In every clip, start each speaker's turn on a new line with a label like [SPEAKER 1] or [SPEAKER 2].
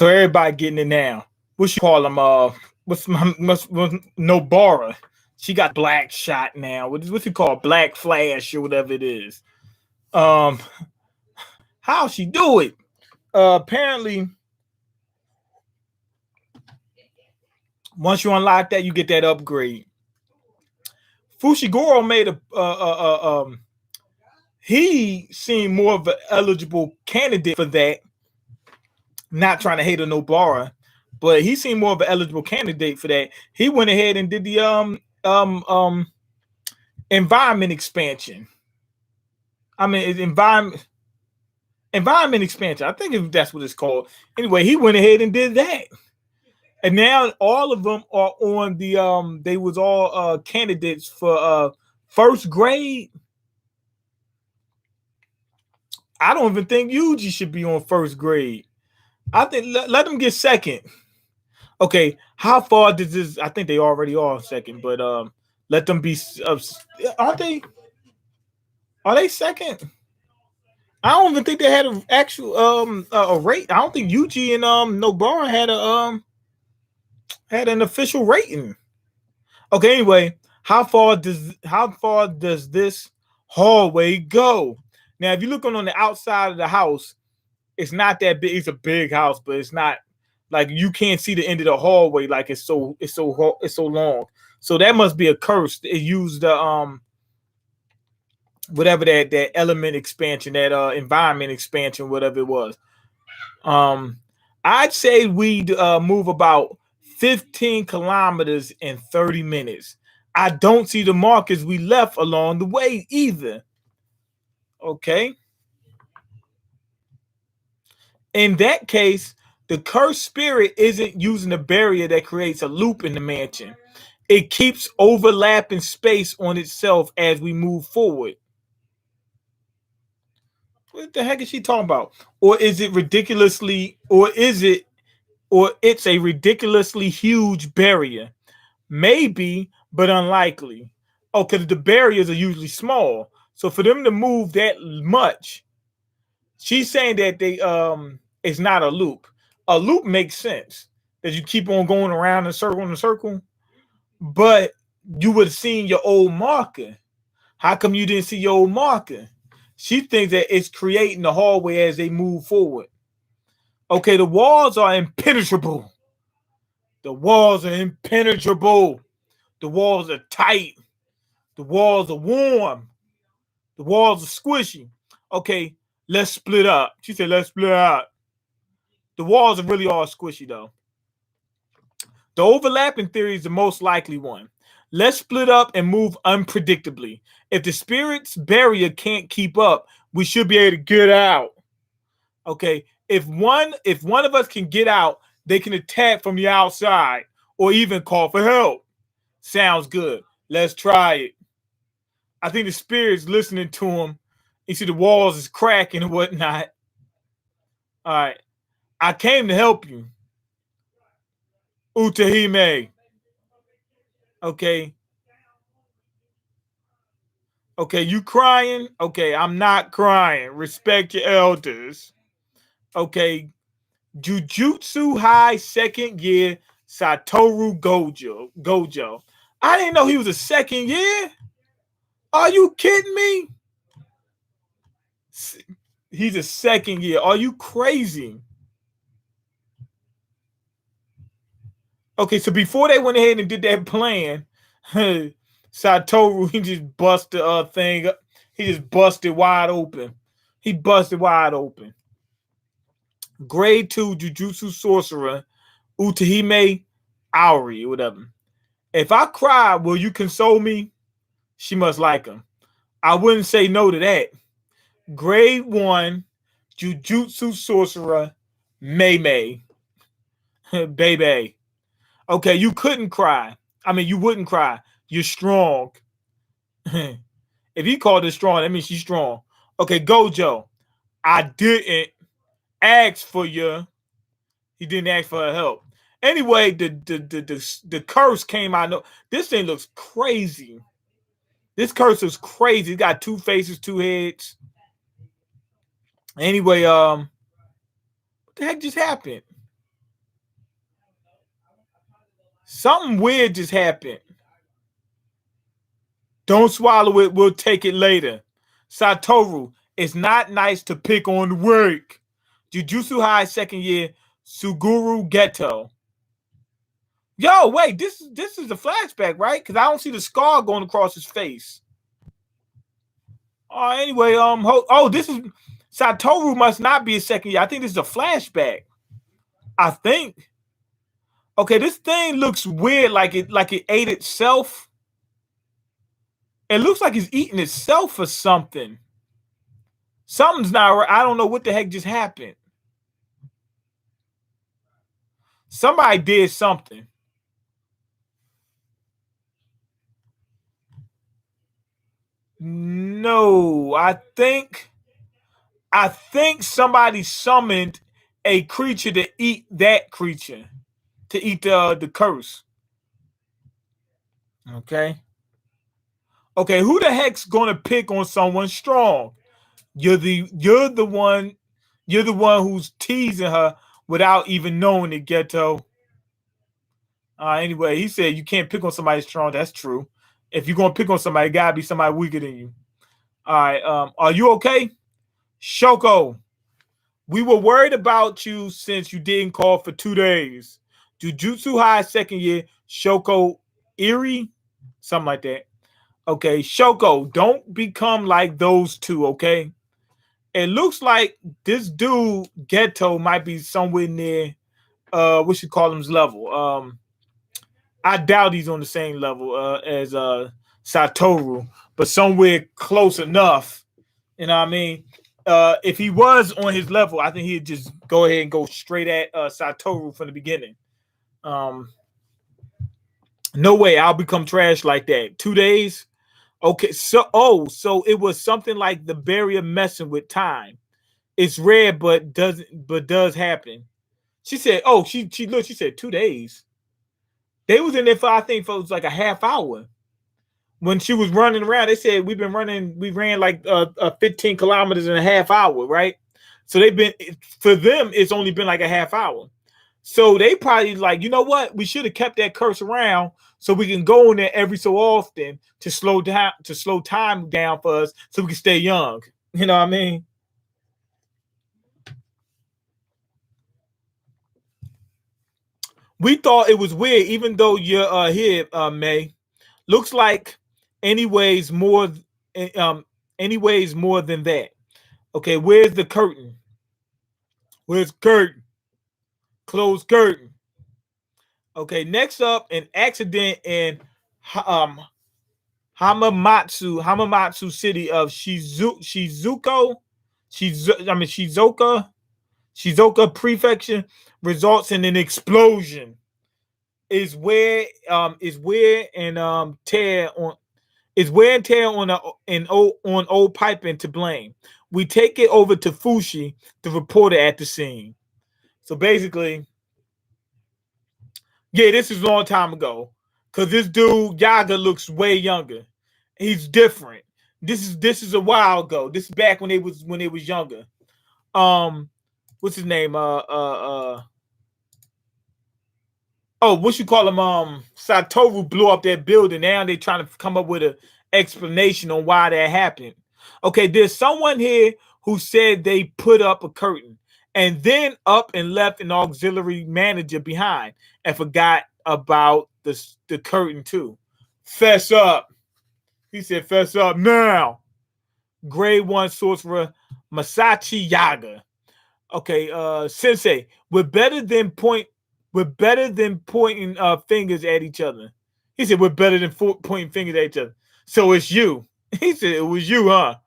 [SPEAKER 1] So everybody getting it now. What you call them? What's Nobara? She got black shot now. What you call black flash or whatever it is. Um, how she do it? Apparently, once you unlock that, you get that upgrade. Fushiguro made he seemed more of an eligible candidate for that. Not trying to hate on Nobara, but he seemed more of an eligible candidate for that. He went ahead and did the environment expansion. I mean, environment expansion. I think that's what it's called. Anyway, he went ahead and did that. And now all of them are on the they was all candidates for first grade. I don't even think Yuji should be on first grade. I think let them get second. Okay, how far does this? I think they already are second, but let them be. Aren't they? Are they second? I don't even think they had an actual a rate. I don't think Yuji and Nobara had an official rating. Okay, anyway, how far does this hallway go? Now, if you're looking on the outside of the house, it's not that big. It's a big house, but it's not like you can't see the end of the hallway. Like it's so long. So that must be a curse. It used the whatever that element expansion, that environment expansion, whatever it was. I'd say we'd move about 15 kilometers in 30 minutes. I don't see the markers we left along the way either. Okay. In that case, the cursed spirit isn't using a barrier that creates a loop in the mansion. It keeps overlapping space on itself as we move forward. What the heck is she talking about? Or is it ridiculously, or it's a ridiculously huge barrier? Maybe, but unlikely. Oh, because the barriers are usually small. So for them to move that much, she's saying that it's not a loop. A loop makes sense that you keep on going around in circle, but you would have seen your old marker. How come you didn't see your old marker? She thinks that it's creating the hallway as they move forward. Okay, the walls are impenetrable. The walls are impenetrable. The walls are tight. The walls are warm. The walls are squishy. Okay, let's split up. She said, let's split up. The walls are really all squishy, though. The overlapping theory is the most likely one. Let's split up and move unpredictably. If the spirit's barrier can't keep up, we should be able to get out. Okay, if one of us can get out, they can attack from the outside or even call for help. Sounds good. Let's try it. I think the spirit's listening to him. You see the walls is cracking and whatnot. All right. I came to help you. Utahime. Okay. Okay, you crying? Okay, I'm not crying. Respect your elders. Okay. Jujutsu High second year Satoru Gojo. I didn't know he was a second year. Are you kidding me? He's a second year. Are you crazy? Okay, so before they went ahead and did that plan, Satoru, he just busted thing up. He just busted wide open. He busted wide open. Grade 2 Jujutsu Sorcerer, Utahime Aori, whatever. If I cry, will you console me? She must like him. I wouldn't say no to that. Grade 1 Jujutsu Sorcerer, Mei. Baby. Okay, you couldn't cry. I mean, you wouldn't cry. You're strong. If he called her strong, that means she's strong. Okay, Gojo. I didn't ask for you. He didn't ask for her help. Anyway, the curse came out. This thing looks crazy. This curse is crazy. It got 2 faces, 2 heads. Anyway, what the heck just happened? Something weird just happened. Don't swallow it. We'll take it later. Satoru, it's not nice to pick on work. Jujutsu High second year, Suguru Ghetto. Yo, wait, this is a flashback, right? Because I don't see the scar going across his face. Anyway, this is Satoru must not be a second year. I think this is a flashback. I think. Okay, this thing looks weird, like it ate itself. It looks like it's eating itself or something. Something's not right. I don't know what the heck just happened. Somebody did something. No, I think somebody summoned a creature to eat that creature, to eat the curse. Okay. Okay, who the heck's gonna pick on someone strong? You're the one who's teasing her without even knowing it, Ghetto. Anyway, he said you can't pick on somebody strong. That's true. If you're gonna pick on somebody, it gotta be somebody weaker than you. All right. Are you okay? Shoko, we were worried about you since you didn't call for 2 days. Jujutsu High second year, Shoko Erie, something like that. Okay, Shoko, don't become like those two, okay? It looks like this dude, Ghetto, might be somewhere near what you call him's level. I doubt he's on the same level as Satoru, but somewhere close enough. You know what I mean? If he was on his level, I think he'd just go ahead and go straight at Satoru from the beginning. No way, I'll become trash like that. 2 days? Okay, so it was something like the barrier messing with time. It's rare, but does happen. She said, "Oh, she looked. She said 2 days. They was in there for I think for it was like a half hour. When she was running around, they said we ran like 15 kilometers in a half hour, right? So for them, it's only been like a half hour. So they probably like, you know what? We should have kept that curse around so we can go in there every so often to slow time down for us so we can stay young. You know what I mean? We thought it was weird, even though you're here, May. Looks like anyways more anyways more than that. Okay, where's the curtain? Where's curtain? Closed curtain. Okay, next up, an accident in Hamamatsu city of Shizuoka Prefecture results in an explosion. Is where and tear on is wear and tear on on old piping to blame. We take it over to Fushi, the reporter at the scene. So basically, yeah, this is a long time ago. Cause this dude Yaga looks way younger. He's different. This is a while ago. This is back when they was younger. What's his name? What you call him? Satoru blew up that building. Now they're trying to come up with an explanation on why that happened. Okay, there's someone here who said they put up a curtain and then up and left an auxiliary manager behind and forgot about the curtain too. Fess up. He said, fess up now. Grade 1 sorcerer Masachi Yaga. Okay, Sensei, we're better than pointing fingers at each other. He said, we're better than pointing fingers at each other. So it's you. He said, it was you, huh?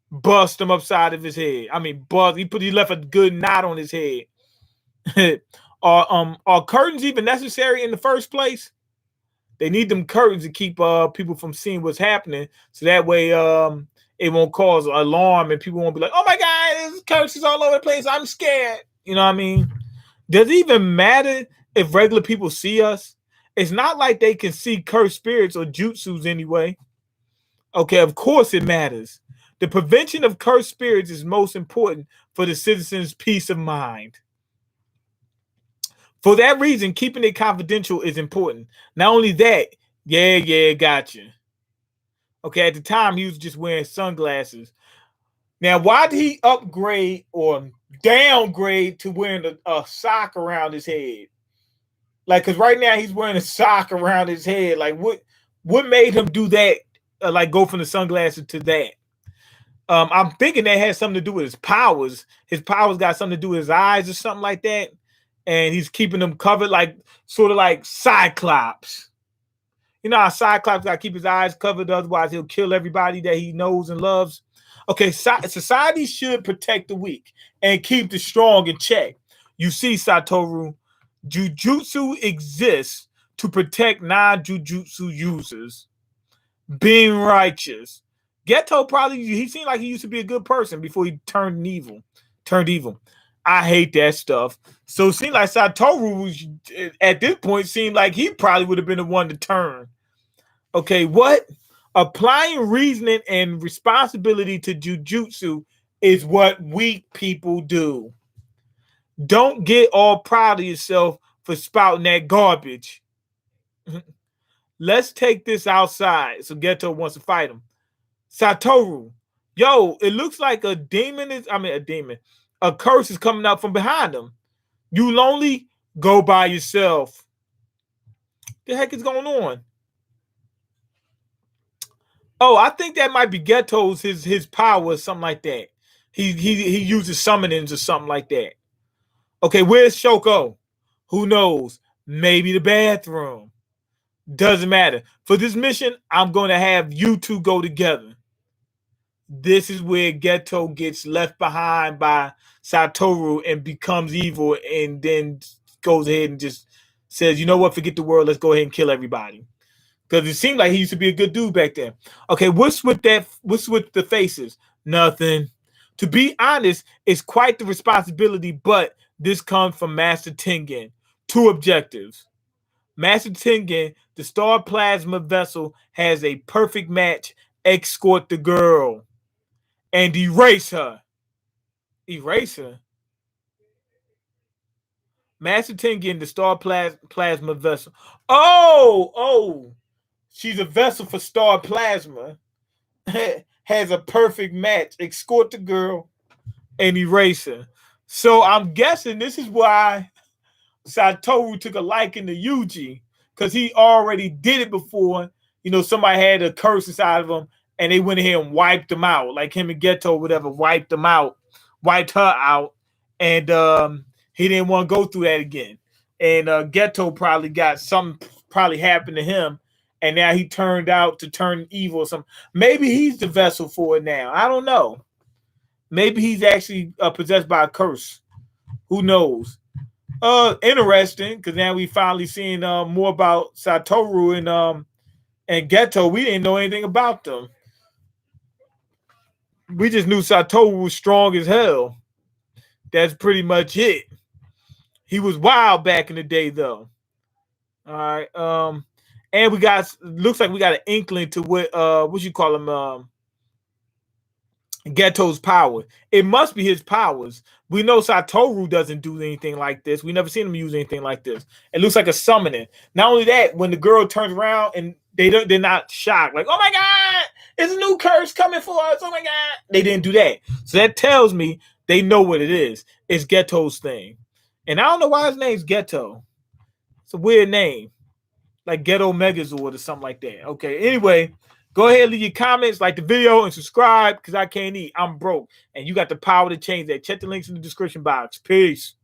[SPEAKER 1] Bust him upside of his head. I mean, bust. He left a good knot on his head. Are curtains even necessary in the first place? They need them curtains to keep people from seeing what's happening, so that way it won't cause alarm and people won't be like, "Oh my God, there's curses all over the place. I'm scared." You know what I mean? Does it even matter if regular people see us? It's not like they can see cursed spirits or jutsus anyway. Okay, of course it matters. The prevention of cursed spirits is most important for the citizens' peace of mind. For that reason, keeping it confidential is important. Not only that, yeah, gotcha. Okay, at the time he was just wearing sunglasses. Now, why did he upgrade or downgrade to wearing a sock around his head? Like, cause right now he's wearing a sock around his head. Like, what made him do that? Like, go from the sunglasses to that? I'm thinking that has something to do with his powers. His powers got something to do with his eyes or something like that, and he's keeping them covered, like sort of like Cyclops. You know how Cyclops got to keep his eyes covered, otherwise he'll kill everybody that he knows and loves. Okay, society should protect the weak and keep the strong in check. You see, Satoru, Jujutsu exists to protect non-Jujutsu users. Being righteous. Geto probably, he seemed like he used to be a good person before he turned evil. I hate that stuff. So it seemed like Satoru was, at this point, seemed like he probably would have been the one to turn. Okay, what? Applying reasoning and responsibility to jujutsu is what weak people do. Don't get all proud of yourself for spouting that garbage. Let's take this outside. So Geto wants to fight him. Satoru, yo, it looks like a curse is coming out from behind him. You lonely? Go by yourself. The heck is going on? Oh, I think that might be Ghetto's his power or something like that. He uses summonings or something like that. Okay, where's Shoko? Who knows? Maybe the bathroom. Doesn't matter. For this mission, I'm going to have you two go together. This is where Geto gets left behind by Satoru and becomes evil, and then goes ahead and just says, you know what, forget the world, let's go ahead and kill everybody. Because it seemed like he used to be a good dude back then. Okay, what's with the faces? Nothing. To be honest, it's quite the responsibility, but this comes from Master Tengen. 2 objectives. Master Tengen, the star plasma vessel, has a perfect match. Escort the girl and erase her. Erase her? Master Tengen, the star plasma vessel. Oh, she's a vessel for star plasma. Has a perfect match. Escort the girl and erase her. So I'm guessing this is why Satoru took a liking to Yuji, because he already did it before. You know, somebody had a curse inside of him, and they went ahead and wiped him out. Like him and Geto, whatever, wiped her out, and he didn't want to go through that again. And Geto probably got something probably happened to him, and now he turned out to turn evil or something. Maybe he's the vessel for it now. I don't know. Maybe he's actually possessed by a curse. Who knows? Interesting, because now we finally seeing more about Satoru and Geto. We didn't know anything about them. We just knew Satoru was strong as hell. That's pretty much it. He was wild back in the day, though. All right. And we got, looks like we got an inkling to what you call him, Geto's power. It must be his powers. We know Satoru doesn't do anything like this. We never seen him use anything like this. It looks like a summoning. Not only that, when the girl turns around and they're not shocked, like, oh my God, it's a new curse coming for us. Oh my God. They didn't do that. So that tells me they know what it is. It's Geto's thing. And I don't know why his name's Geto. It's a weird name. Like Ghetto Megazord or something like that. Okay, anyway, go ahead and leave your comments, like the video, and subscribe, because I can't eat. I'm broke. And you got the power to change that. Check the links in the description box. Peace.